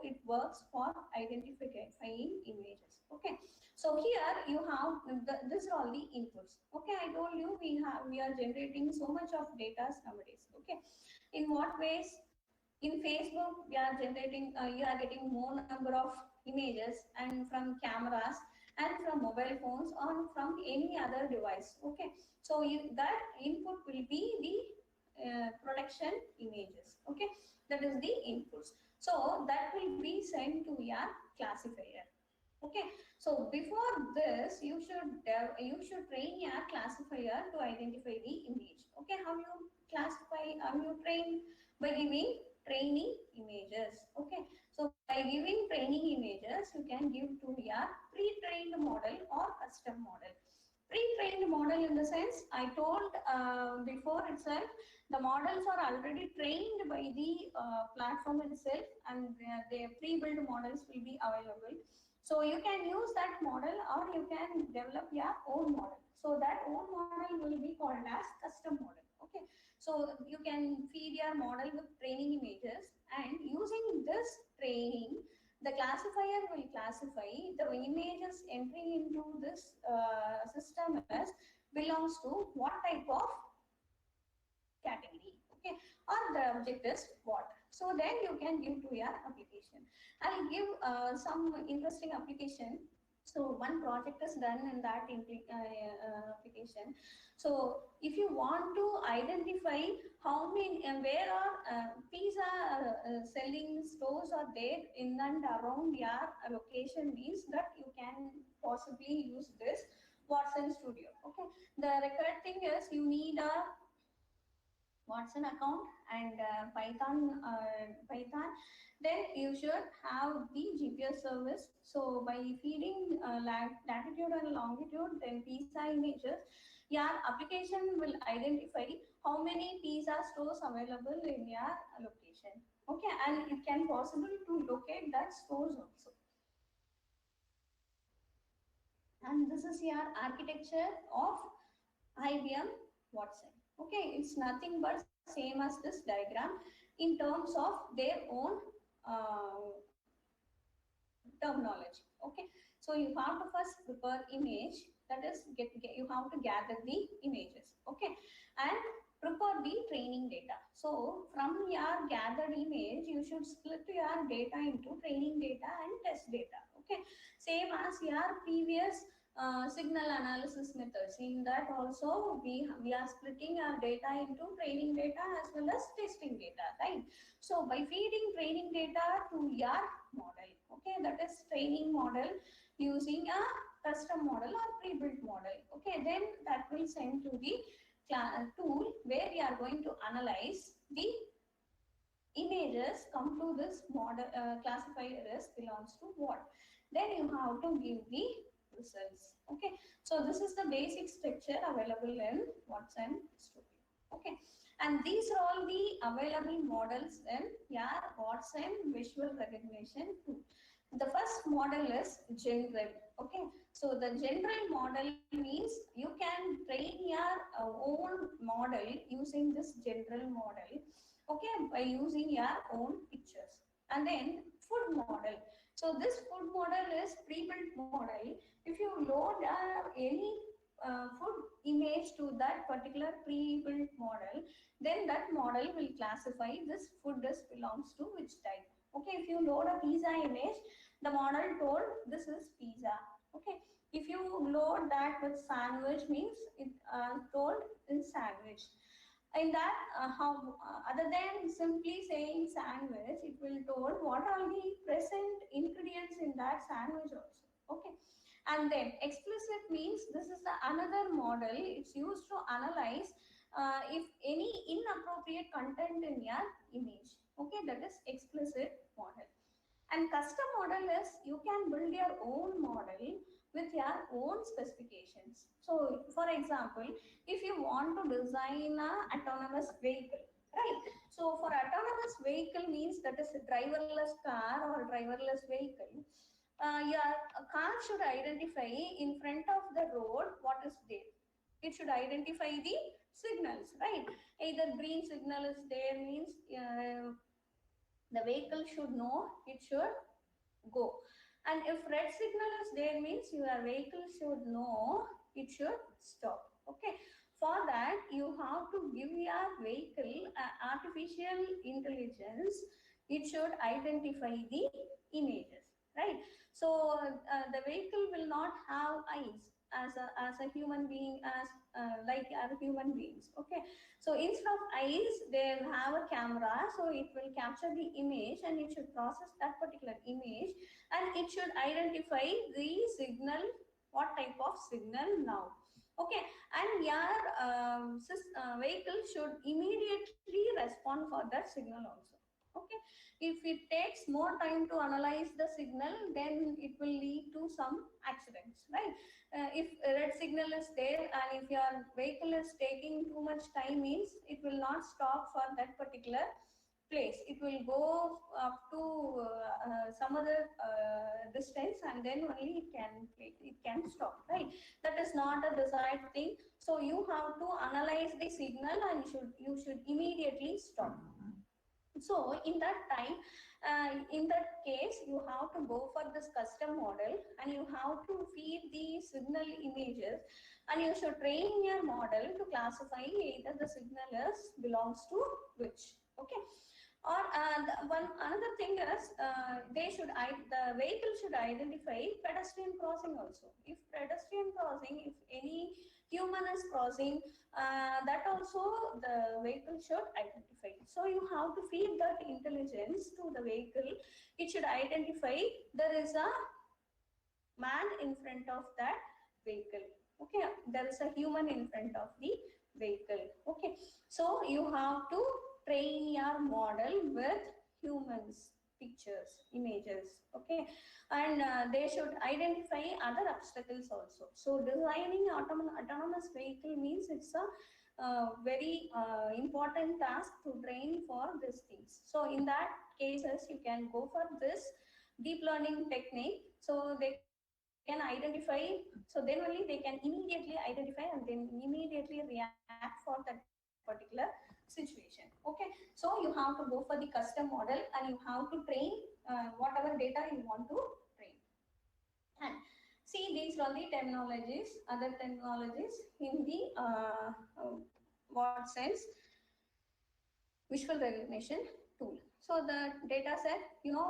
it works for identifying images. Okay, so here you have these are all the inputs. Okay, I told you we are generating so much of data nowadays. Okay, in what ways? In Facebook, we are generating, you are getting more number of images and from cameras and from mobile phones or from any other device. Okay, so that input will be the production images. Okay, that is the inputs. So that will be sent to your classifier. Okay, so before this, you should train your classifier to identify the image. Okay, how you classify? How you train? By giving training images. Okay, so by giving training images, you can give to your pre-trained model or custom model. Pre-trained model in the sense I told before itself, the models are already trained by the platform itself, and the pre-built models will be available. So you can use that model or you can develop your own model. So that own model will be called as custom model. Okay, so you can feed your model with training images, and using this training, the classifier will classify the images entering into this system as belongs to what type of category. Okay, or the object is what. So then you can give to your application. I'll give some interesting application. So one project is done in that application. So if you want to identify how many and where are pizza selling stores are there in and around your location, means that you can possibly use this Watson Studio. Okay, the required thing is you need a Watson account and Python. Then you should have the GPS service. So by feeding latitude and longitude, then pizza images, your application will identify how many pizza stores available in your location. Okay, and it can possible to locate that stores also. And this is your architecture of IBM Watson. Okay, it's nothing but same as this diagram in terms of their own terminology. Okay, so you have to first prepare image, that is you have to gather the images. Okay, and prepare the training data. So from your gathered image, you should split your data into training data and test data. Okay, same as your previous signal analysis methods. In that also we are splitting our data into training data as well as testing data, right? So by feeding training data to your model, okay, that is training model using a custom model or pre-built model. Okay, then that will send to the tool where we are going to analyze the images come to this model classifier as belongs to what. Then you have to give the results. Okay, so this is the basic structure available in Watson Studio. Okay, and these are all the available models in your Watson visual recognition tool. The first model is general. Okay, so the general model means you can train your own model using this general model. Okay, by using your own pictures. And then food model. So this food model is pre-built model. If you load any food image to that particular pre-built model, then that model will classify this food dish belongs to which type. Okay, if you load a pizza image, the model told this is pizza. Okay, if you load that with sandwich, means it told in sandwich. In that, how other than simply saying sandwich, it will told what are the present ingredients in that sandwich also. Okay, and then explicit means this is the another model. It's used to analyze if any inappropriate content in your image. Okay, that is explicit model. And custom model is you can build your own model with your own specifications. So, for example, if you want to design a autonomous vehicle, right? So, for autonomous vehicle means that is a driverless car or driverless vehicle. Your car should identify in front of the road what is there. It should identify the signals, right? Either green signal is there, means The vehicle should know it should go. And if red signal is there means your vehicle should know it should stop. Okay. For that, you have to give your vehicle artificial intelligence. It should identify the images, right? So the vehicle will not have eyes as a human being, as like other human beings. Okay. So instead of eyes, they'll have a camera, so it will capture the image and it should process that particular image, and it should identify the signal, what type of signal now. Okay. And your vehicle should immediately respond for that signal also. Okay. If it takes more time to analyze the signal, then it will lead to some accidents, right? If a red signal is there and if your vehicle is taking too much time means it will not stop for that particular place. It will go up to some other distance, and then only it can stop, right? That is not a desired thing. So you have to analyze the signal and you should immediately stop. So in that time, in that case, you have to go for this custom model and you have to feed the signal images, and you should train your model to classify either the signal is belongs to which. Okay. Or one another thing is the vehicle should identify pedestrian crossing also. If pedestrian crossing, if any human is crossing, that also the vehicle should identify. So you have to feed that intelligence to the vehicle. It should identify there is a man in front of that vehicle. Okay, there is a human in front of the vehicle. Okay, so you have to train your model with humans, pictures, images. Okay, and they should identify other obstacles also. So designing autonomous vehicle means it's a very important task to train for these things. So in that cases, you can go for this deep learning technique. So they can identify, so then only they can immediately identify and then immediately react for that particular situation. Okay. So you have to go for the custom model and you have to train whatever data you want to train. And see, these are the terminologies, other terminologies in the what sense? Visual recognition tool. So the data set,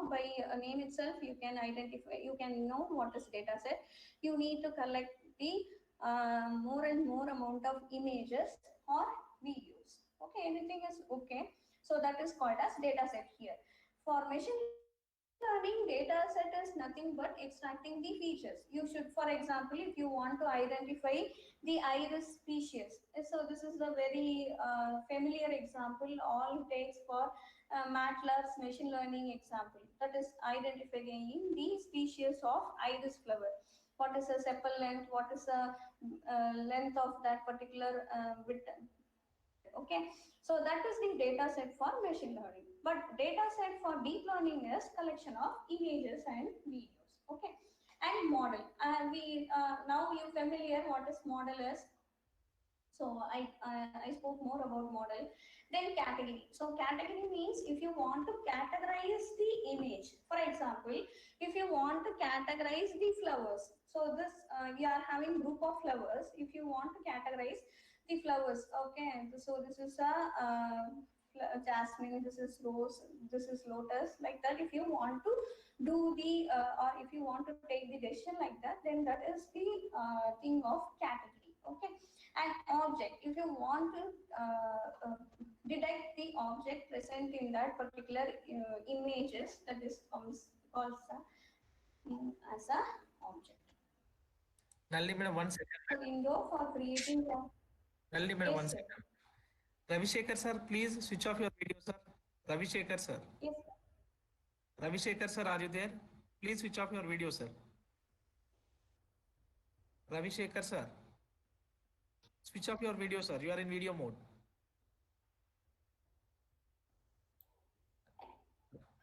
by a name itself, you can identify, you can know what is data set. You need to collect the more and more amount of images or videos. Okay, anything is okay. So that is called as data set here. For machine learning, data set is nothing but extracting the features. You should, for example, if you want to identify the iris species. So this is a very familiar example. All it takes for MATLAB's machine learning example. That is identifying the species of iris flower. What is the sepal length? What is the length of that particular width? Okay, so that is the data set for machine learning. But data set for deep learning is collection of images and videos. Okay, and model. We now you familiar what is model is. So I spoke more about model. Then category. So category means if you want to categorize the image. For example, if you want to categorize the flowers. So this we are having group of flowers. If you want to categorize the flowers, okay. So this is a jasmine. This is rose. This is lotus. Like that. If you want to do the or if you want to take the decision like that, then that is the thing of category. Okay. And object, if you want to detect the object present in that particular images, that is comes called as a object. Nalini madam, 1 second. So window for creating the Nalini madam, 1 second. Ravi Shekhar sir, please switch off your video, sir. Ravi Shekhar sir. Yes. Ravi Shekhar sir, are you there? Please switch off your video, sir. Ravi Shekhar sir. Switch off your video, sir. You are in video mode.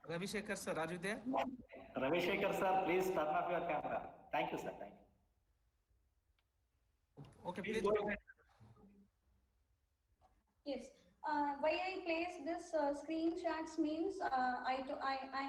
Ravi Shekhar sir, are you there? Ravi Shekhar sir, please turn off your camera. Thank you, sir. Thank you. Okay, Please please go go ahead. Yes. why I place this screenshots means I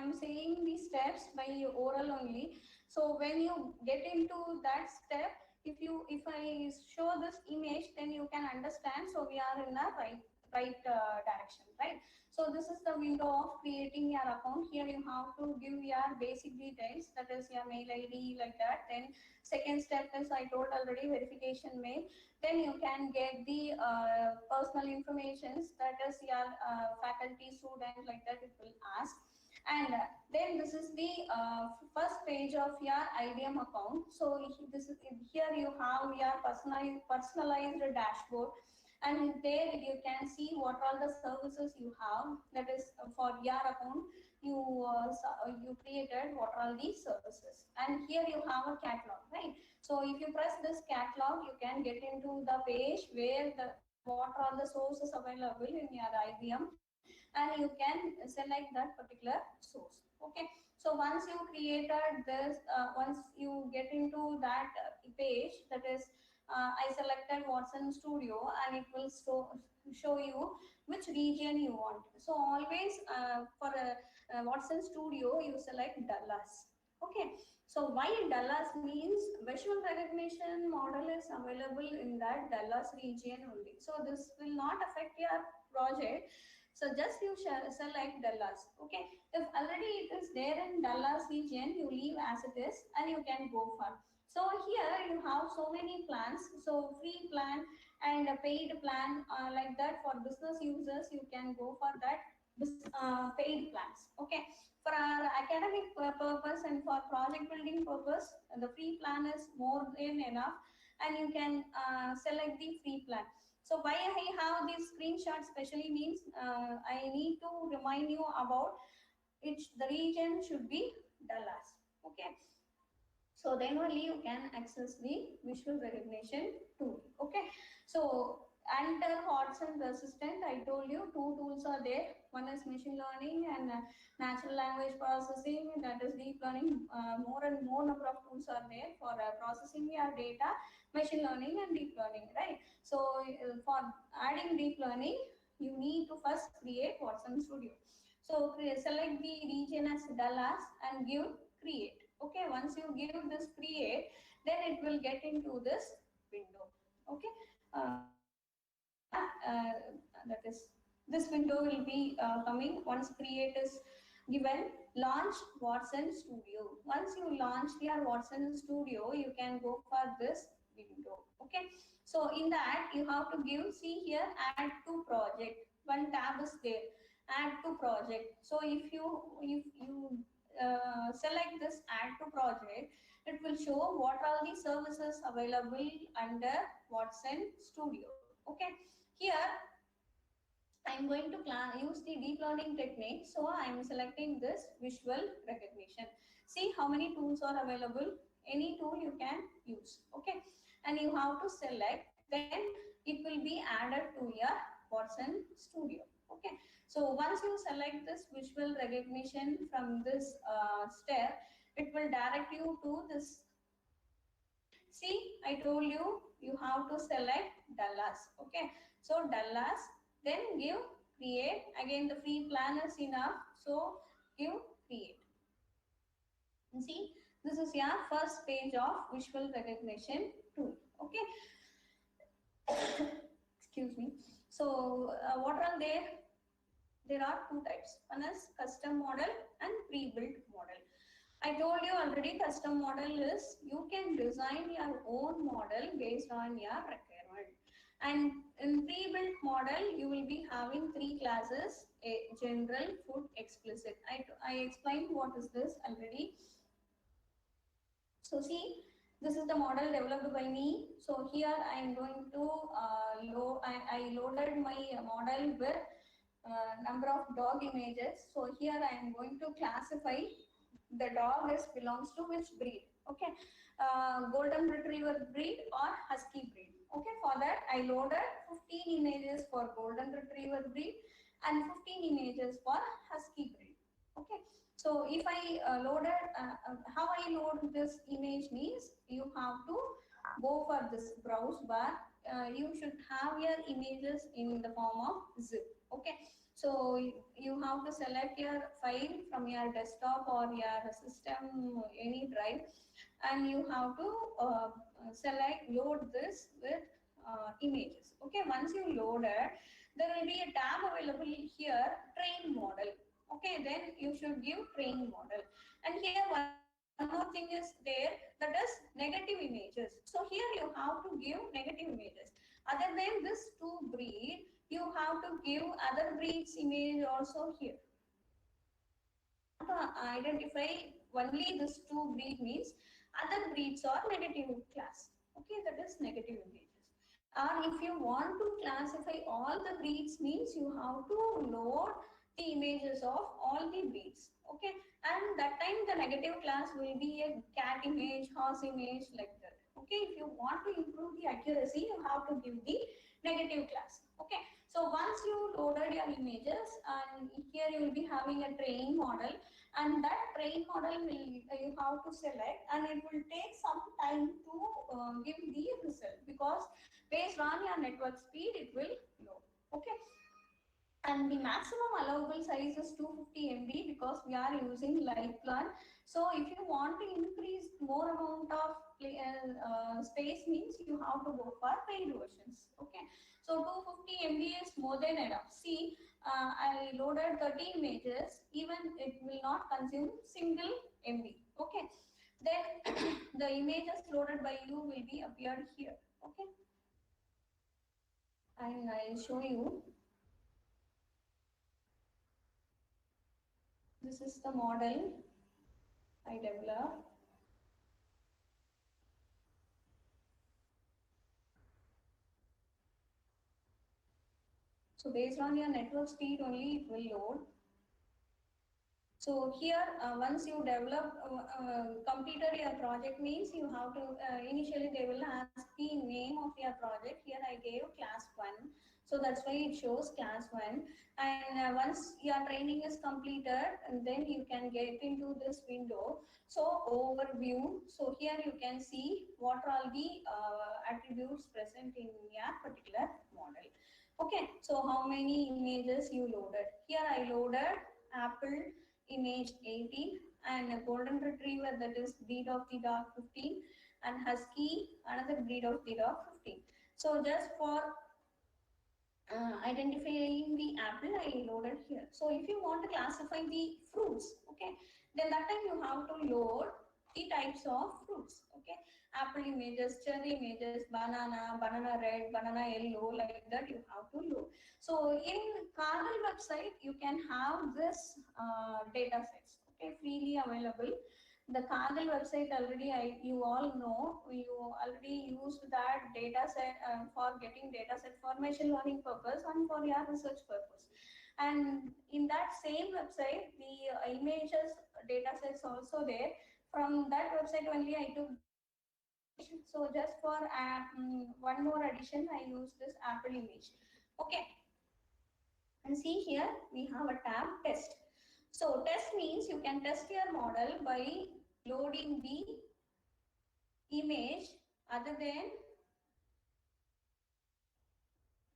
am saying the steps by oral only. So when you get into that step, if I show this image, then you can understand. So we are in the right direction, right? So this is the window of creating your account. Here you have to give your basic details, that is your mail ID, like that. Then second step is, I told already, verification mail. Then you can get the personal informations, that is your faculty, student, like that it will ask. And then this is the first page of your IBM account. So this is, here you have your personalized dashboard, and there you can see what all the services you have, that is for your account you created, what are all these services. And here you have a catalog, right? So if you press this catalog, you can get into the page where what are the sources available in your IBM, and you can select that particular source. Okay, so once you created this, once you get into that page, that is I selected Watson Studio, and it will show you which region you want. So always for Watson Studio, you select Dallas. Okay, so why Dallas means visual recognition model is available in that Dallas region only. So this will not affect your project. So just you select Dallas. Okay, if already it is there in Dallas region, you leave as it is and you can go for. So here you have so many plans. So free plan and a paid plan, like that. For business users, you can go for that paid plans. Okay, for our academic purpose and for project building purpose, the free plan is more than enough, and you can select the free plan. So why I have these screenshots specially means I need to remind you about the region should be Dallas. Okay, so then only you can access the visual recognition tool. Okay, so enter Watson Assistant. I told you two tools are there. One is machine learning and natural language processing, that is deep learning. More and more number of tools are there for processing your data, machine learning and deep learning, right? So for adding deep learning, you need to first create Watson Studio. So select the region as Dallas and give create. Okay, once you give this create, then it will get into this window. Okay, that is, this window will be coming once create is given. Launch Watson Studio. Once you launch your Watson Studio, you can go for this window. Okay, so in that you have to give, see here, add to project. One tab is there, add to project. So if you select this add to project, it will show what are the services available under Watson Studio. Okay, here I'm going to use the deep learning technique. So I'm selecting this visual recognition. See how many tools are available. Any tool you can use. Okay, and you have to select. Then it will be added to your Watson Studio. Okay, so once you select this visual recognition from this step, it will direct you to this. See, I told you, you have to select Dallas. Okay, so Dallas, then give create. Again, the free plan is enough, so give create. And see, this is your first page of visual recognition tool. Okay, excuse me. So what are there? There are two types. One is custom model and pre-built model. I told you already, custom model is you can design your own model based on your requirement. And in pre-built model, you will be having three classes: a general, food, explicit. I explained what is this already. So see, this is the model developed by me. So here I am going to I loaded my model with number of dog images. So here I am going to classify the dog belongs to which breed. Okay, golden retriever breed or husky breed. Okay, for that I loaded 15 images for golden retriever breed and 15 images for husky breed. Okay, so if I loaded how I load this image means you have to go for this browse bar, you should have your images in the form of zip. Okay, so you have to select your file from your desktop or your system, any drive, and you have to select load this with images. Okay, once you load it, there will be a tab available here, train model. Okay, then you should give train model, and here one more thing is there, that is negative images. So here you have to give negative images. Other than this two breed, you have to give other breeds image also here. To identify only this two breed means other breeds are negative class. Okay, that is negative images. Or if you want to classify all the breeds means you have to load the images of all the breeds. Okay, and that time the negative class will be a cat image, horse image, like that. Okay, if you want to improve the accuracy, you have to give the negative class. Okay, so once you loaded your images, and here you will be having a training model, and that train model will you have to select, and it will take some time to give the result, because based on your network speed it will load. Okay, and the maximum allowable size is 250 MB because we are using live plan. So if you want to increase more amount of space means you have to go for paid versions. Okay, so 250 MB is more than enough. See, I loaded 30 images, even it will not consume single MB. Okay, then the images loaded by you will be appeared here. Okay, and I'll show you. This is the model I developed. So based on your network speed only it will load. So here once you develop completed your project means you have to initially they will ask the name of your project. Here I gave class 1, so that's why it shows class 1. And once your training is completed, and then you can get into this window. So overview, so here you can see what are all the attributes present in your particular model. Okay, so how many images you loaded? Here I loaded apple image 18, and a golden retriever, that is breed of the dog, 15, and husky, another breed of the dog, 15. So just for identifying the apple, I loaded here. So if you want to classify the fruits, okay, then that time you have to load the types of fruits. Okay, apple images, cherry images, banana red, banana yellow, like that you have to load. So in Kaggle website you can have this data sets, okay, freely available. The Kaggle website already you all know, you already used that data set for getting data set for machine learning purpose and for your research purpose. And in that same website, the images data sets also there. From that website only I took the image. So just for one more addition, I use this apple image. Okay, and see here we have a tab test. So test means you can test your model by loading the image other than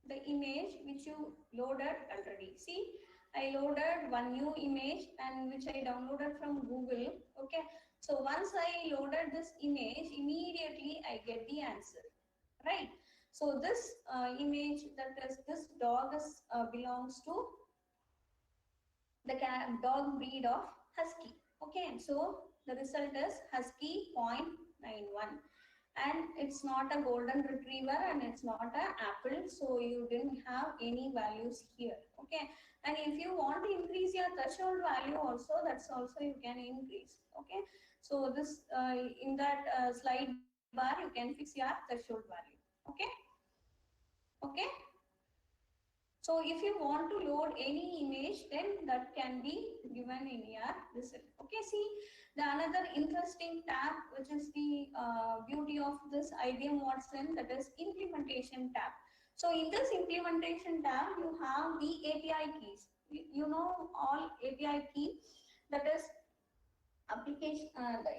the image which you loaded already. See, I loaded one new image and which I downloaded from Google. Okay, so once I loaded this image, immediately I get the answer, right? So this image, that is this dog is, belongs to the dog breed of husky. Okay, so the result is husky 0.91, and it's not a golden retriever and it's not an apple, so you didn't have any values here. Okay, and if you want to increase your threshold value also, that's also you can increase. Okay, so this in that slide bar you can fix your threshold value. Okay, okay. So if you want to load any image, then that can be given in your result. Okay, see the another interesting tab, which is the beauty of this IBM Watson, that is implementation tab. So in this implementation tab, you have the API keys. You know all API key, that is application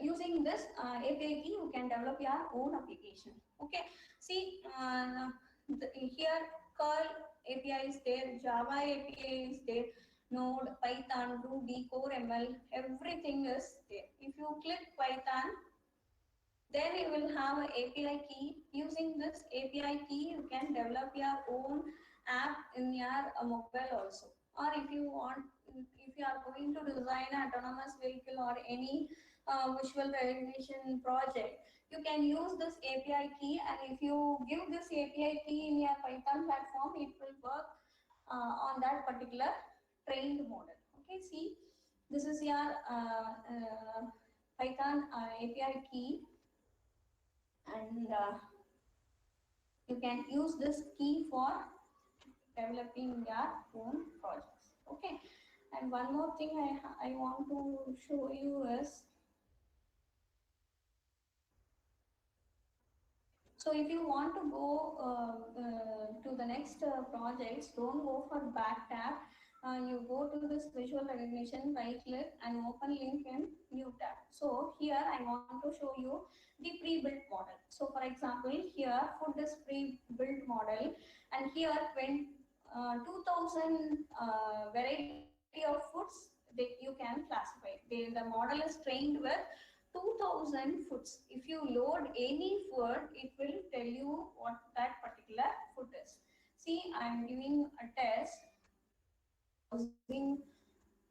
using this API key, you can develop your own application. Okay, see here curl API is there, Java API is there, Node, Python, Ruby, Core ML, everything is there. If you click Python, then you will have an API key. Using this API key, you can develop your own app in your mobile also. Or if you want, if you are going to design an autonomous vehicle or any visual recognition project, you can use this API key. And if you give this API key in your Python platform, it will work on that particular trained model. Okay, see, this is your Python API key, and you can use this key for developing your own projects. Okay, and one more thing I want to show you is, so if you want to go to the next projects, don't go for back tab. You go to this visual recognition, right click and open link in new tab. So here I want to show you the pre-built model. So for example, here food is pre-built model, and here when 2000 variety of foods you can classify. The model is trained with 2000 foods. If you load any food, it will tell you what that particular food is. See, I am giving a test using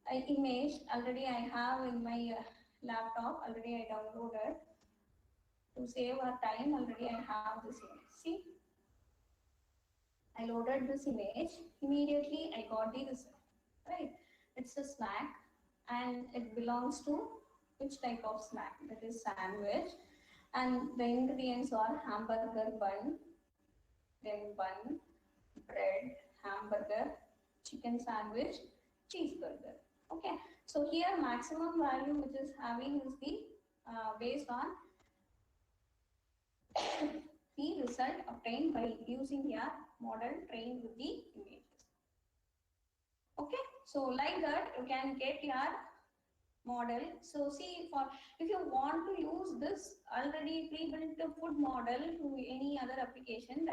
an image already I have in my laptop. Already I downloaded. To save our time, already I have this image. See, I loaded this image. Immediately I got the result. Right? It's a snack, and it belongs to which type of snack? That is sandwich, and the ingredients are hamburger bun, then bun, bread, hamburger, chicken sandwich, cheeseburger. Okay, so here maximum value which is having is the based on the result obtained by using your model trained with the images. Okay, so like that you can get your model. So see, for if you want to use this already pre-built food model to any other application,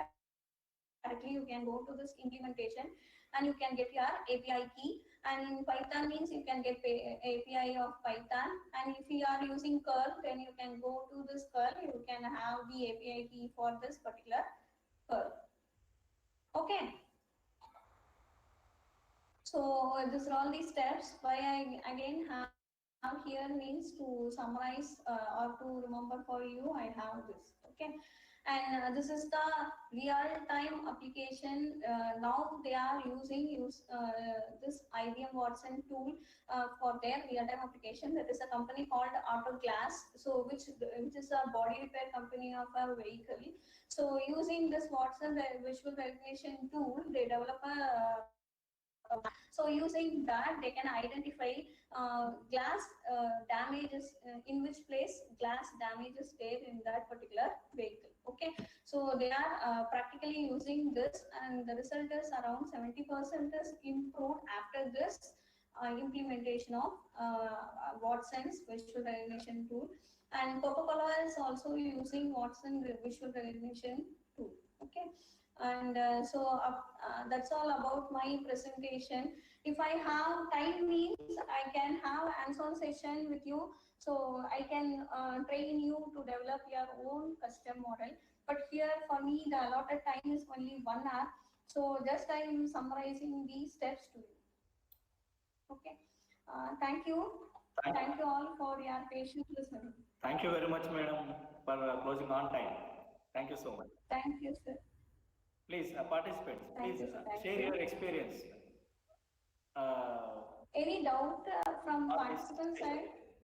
directly you can go to this implementation and you can get your API key. And Python means you can get API of Python, and if you are using curl, then you can go to this curl, you can have the API key for this particular curl. Okay, so these are all the steps. Why I again have here means to summarize or to remember for you, I have this. Okay, and this is the real-time application. Now they are using this IBM Watson tool for their real-time application. That is a company called Autoglass, so which is a body repair company of a vehicle. So using this Watson visual recognition tool, they develop a so using that, they can identify glass damages, in which place glass damage is there in that particular vehicle. Okay, so they are practically using this, and the result is around 70% is improved after this implementation of Watson's visual recognition tool. And Coca-Cola is also using Watson visual recognition tool. Okay, and that's all about my presentation. If I have time means I can have hands-on session with you, so I can train you to develop your own custom model. But here for me the allotted time is only 1 hour, so just I am summarizing these steps to you. Okay, thank you. Thank you all for your patient listening. Thank you very much, madam, for closing on time. Thank you so much. Thank you, sir. Please, participants, Thank please you, sir. Thank share you. your experience. Any doubt from participant side?